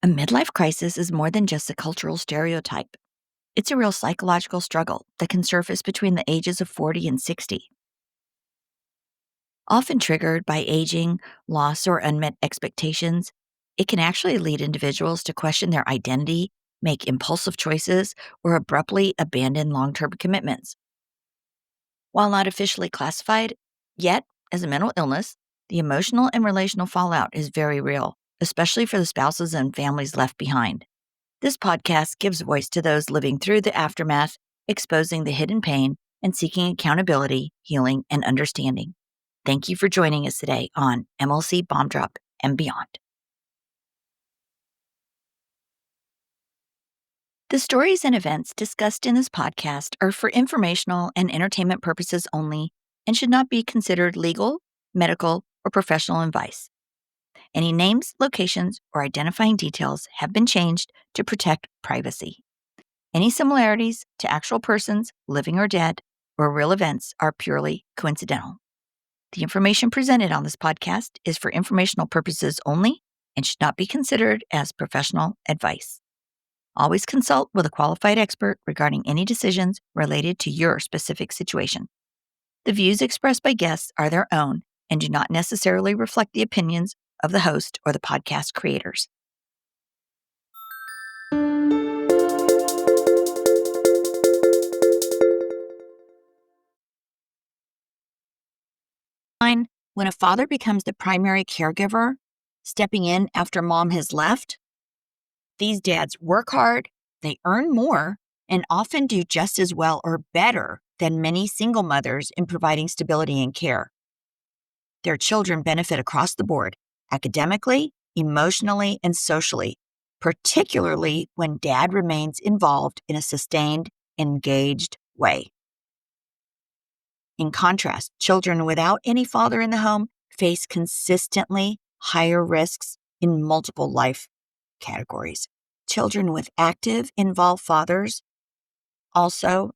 A midlife crisis is more than just a cultural stereotype. It's a real psychological struggle that can surface between the ages of 40 and 60. Often triggered by aging, loss, or unmet expectations, it can actually lead individuals to question their identity, make impulsive choices, or abruptly abandon long term commitments. While not officially classified yet as a mental illness, the emotional and relational fallout is very real, especially for the spouses and families left behind. This podcast gives voice to those living through the aftermath, exposing the hidden pain, and seeking accountability, healing, and understanding. Thank you for joining us today on MLC Bomb Drop and Beyond. The stories and events discussed in this podcast are for informational and entertainment purposes only and should not be considered legal, medical, or professional advice. Any names, locations, or identifying details have been changed to protect privacy. Any similarities to actual persons, living or dead, or real events are purely coincidental. The information presented on this podcast is for informational purposes only and should not be considered as professional advice. Always consult with a qualified expert regarding any decisions related to your specific situation. The views expressed by guests are their own and do not necessarily reflect the opinions of the host or the podcast creators. When a father becomes the primary caregiver, stepping in after mom has left, these dads work hard, they earn more, and often do just as well or better than many single mothers in providing stability and care. Their children benefit across the board, academically, emotionally, and socially, particularly when dad remains involved in a sustained, engaged way. In contrast, children without any father in the home face consistently higher risks in multiple life categories. Children with active, involved fathers also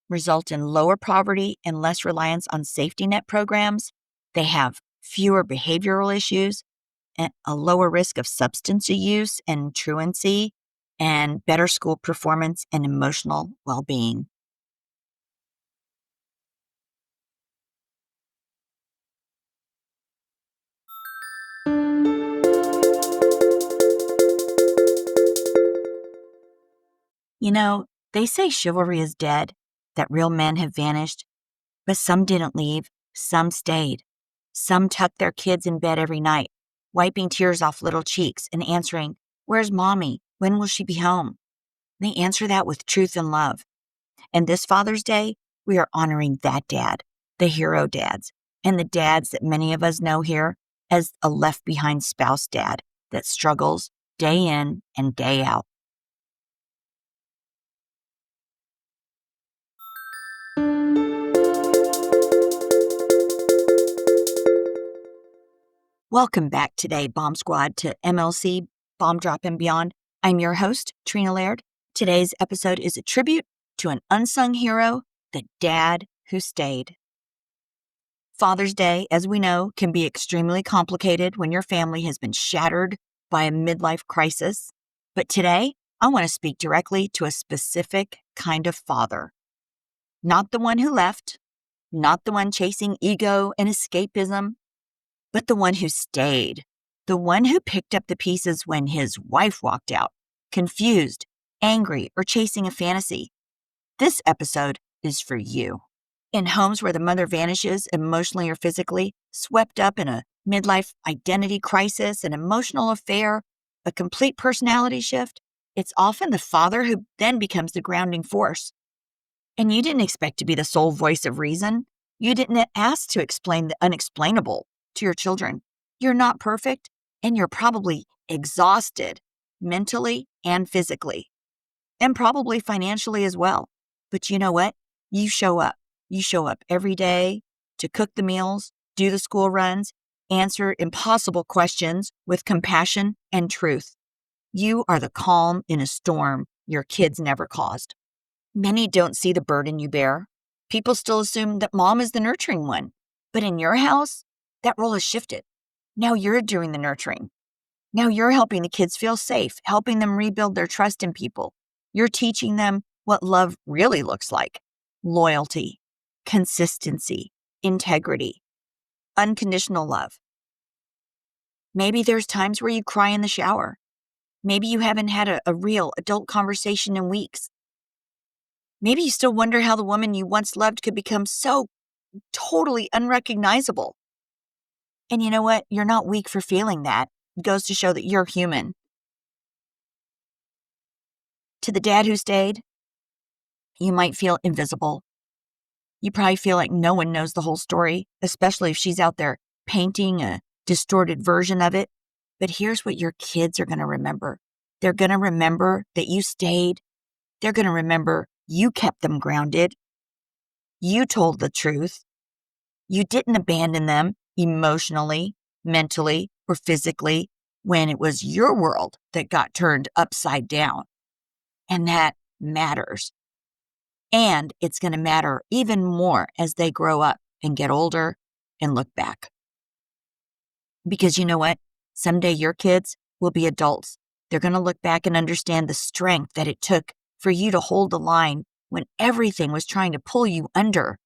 result in lower poverty and less reliance on safety net programs. They have fewer behavioral issues, and a lower risk of substance use and truancy, and better school performance and emotional well-being. You know, they say chivalry is dead, that real men have vanished, but some didn't leave, some stayed. Some tucked their kids in bed every night, wiping tears off little cheeks and answering, "Where's mommy? When will she be home?" They answer that with truth and love. And this Father's Day, we are honoring that dad, the hero dads, and the dads that many of us know here as a left behind spouse dad that struggles day in and day out. Welcome back today, Bomb Squad, to MLC Bomb Drop and Beyond. I'm your host, Trina Laird. Today's episode is a tribute to an unsung hero, the dad who stayed. Father's Day, as we know, can be extremely complicated when your family has been shattered by a midlife crisis. But today, I want to speak directly to a specific kind of father. Not the one who left, not the one chasing ego and escapism, but the one who stayed, the one who picked up the pieces when his wife walked out, confused, angry, or chasing a fantasy. This episode is for you. In homes where the mother vanishes emotionally or physically, swept up in a midlife identity crisis, an emotional affair, a complete personality shift, it's often the father who then becomes the grounding force. And you didn't expect to be the sole voice of reason. You didn't ask to explain the unexplainable to your children. You're not perfect, and you're probably exhausted mentally and physically, and probably financially as well. But you know what? You show up. You show up every day to cook the meals, do the school runs, answer impossible questions with compassion and truth. You are the calm in a storm your kids never caused. Many don't see the burden you bear. People still assume that mom is the nurturing one. But in your house, that role has shifted. Now you're doing the nurturing. Now you're helping the kids feel safe, helping them rebuild their trust in people. You're teaching them what love really looks like: loyalty, consistency, integrity, unconditional love. Maybe there's times where you cry in the shower. Maybe you haven't had a real adult conversation in weeks. Maybe you still wonder how the woman you once loved could become so totally unrecognizable. And you know what? You're not weak for feeling that. It goes to show that you're human. To the dad who stayed, you might feel invisible. You probably feel like no one knows the whole story, especially if she's out there painting a distorted version of it. But here's what your kids are going to remember. They're going to remember that you stayed. They're going to remember you kept them grounded. You told the truth. You didn't abandon them emotionally, mentally, or physically when it was your world that got turned upside down. And that matters. And it's going to matter even more as they grow up and get older and look back. Because you know what? Someday your kids will be adults. They're going to look back and understand the strength that it took for you to hold the line when everything was trying to pull you under.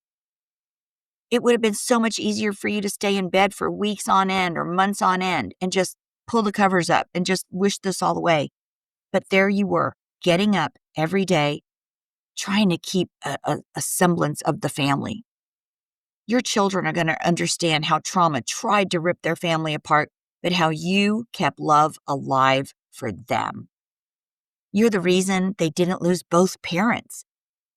It would have been so much easier for you to stay in bed for weeks on end or months on end and just pull the covers up and just wish this all away. But there you were, getting up every day, trying to keep a semblance of the family. Your children are going to understand how trauma tried to rip their family apart, but how you kept love alive for them. You're the reason they didn't lose both parents.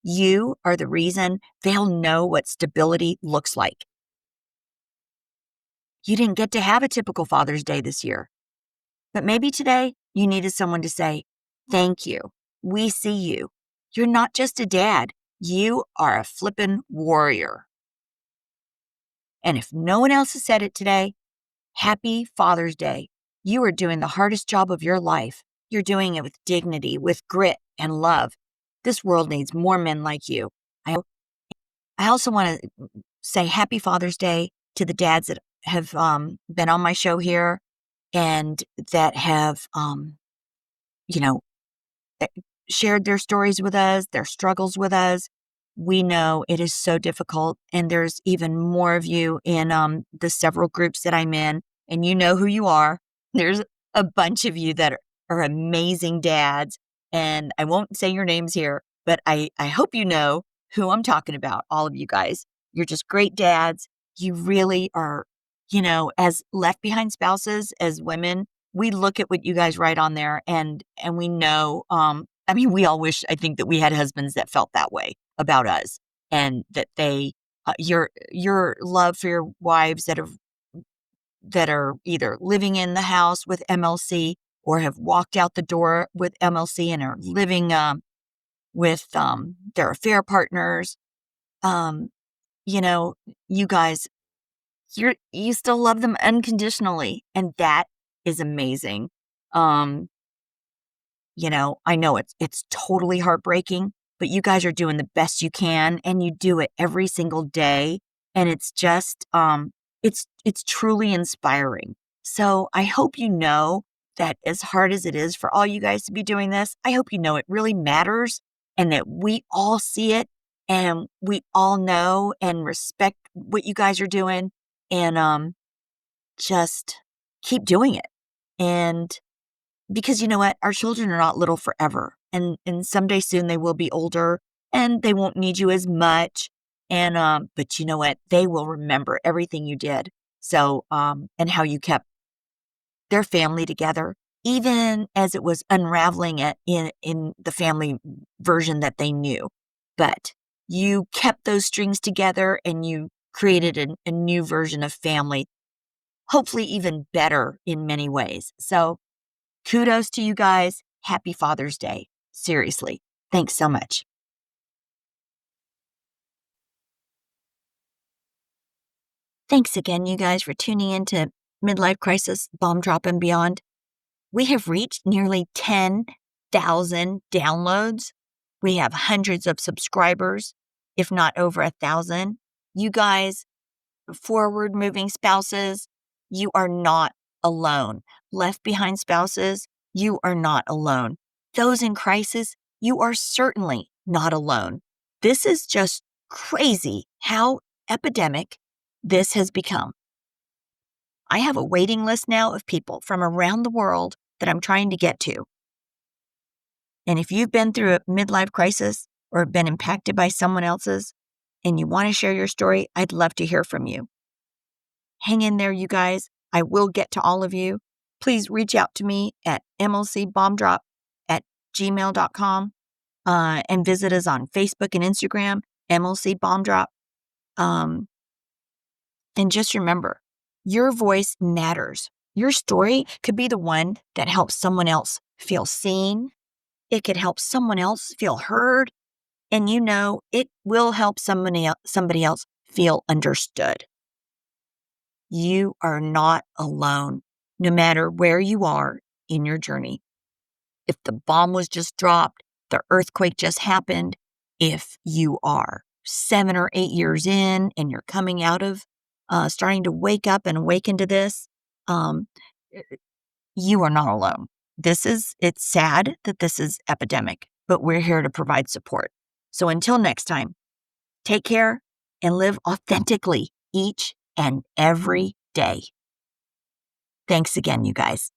You are the reason they'll know what stability looks like. You didn't get to have a typical Father's Day this year, but maybe today you needed someone to say, "Thank you. We see you. You're not just a dad. You are a flippin' warrior." And if no one else has said it today, happy Father's Day. You are doing the hardest job of your life. You're doing it with dignity, with grit and love. This world needs more men like you. I also want to say happy Father's Day to the dads that have been on my show here and that have, shared their stories with us, their struggles with us. We know it is so difficult, and there's even more of you in the several groups that I'm in, and you know who you are. There's a bunch of you that are amazing dads, and I won't say your names here, but I hope you know who I'm talking about, all of you guys. You're just great dads. You really are, as left behind spouses, as women, we look at what you guys write on there and we know, we all wish, I think, that we had husbands that felt that way about us, and that they, your love for your wives that are either living in the house with MLC or have walked out the door with MLC and are living with their affair partners. You guys, you still love them unconditionally, and that is amazing. I know it's totally heartbreaking, but you guys are doing the best you can, and you do it every single day. And it's just, it's truly inspiring. So I hope you know that as hard as it is for all you guys to be doing this, I hope you know it really matters and that we all see it and we all know and respect what you guys are doing, and just keep doing it. And because you know what? Our children are not little forever. And someday soon they will be older and they won't need you as much. And but you know what? They will remember everything you did. So and how you kept their family together, even as it was unraveling it in the family version that they knew. But you kept those strings together and you created a new version of family, hopefully even better in many ways. So kudos to you guys. Happy Father's Day. Seriously. Thanks so much. Thanks again, you guys, for tuning in to Midlife Crisis, Bomb Drop, and Beyond. We have reached nearly 10,000 downloads. We have hundreds of subscribers, if not over 1,000. You guys, forward-moving spouses, you are not alone. left behind spouses, you are not alone. Those in crisis, you are certainly not alone. This is just crazy how epidemic this has become. I have a waiting list now of people from around the world that I'm trying to get to. And if you've been through a midlife crisis or been impacted by someone else's and you want to share your story, I'd love to hear from you. Hang in there, you guys. I will get to all of you. Please reach out to me at mlcbombdrop@gmail.com and visit us on Facebook and Instagram, MLC Bomb Drop. And just remember, your voice matters. Your story could be the one that helps someone else feel seen. It could help someone else feel heard. And it will help somebody else feel understood. You are not alone, no matter where you are in your journey. If the bomb was just dropped, the earthquake just happened, if you are 7 or 8 years in and you're coming out of starting to wake up and awaken to this, you are not alone. It's sad that this is epidemic, but we're here to provide support. So until next time, take care and live authentically each and every day. Thanks again, you guys.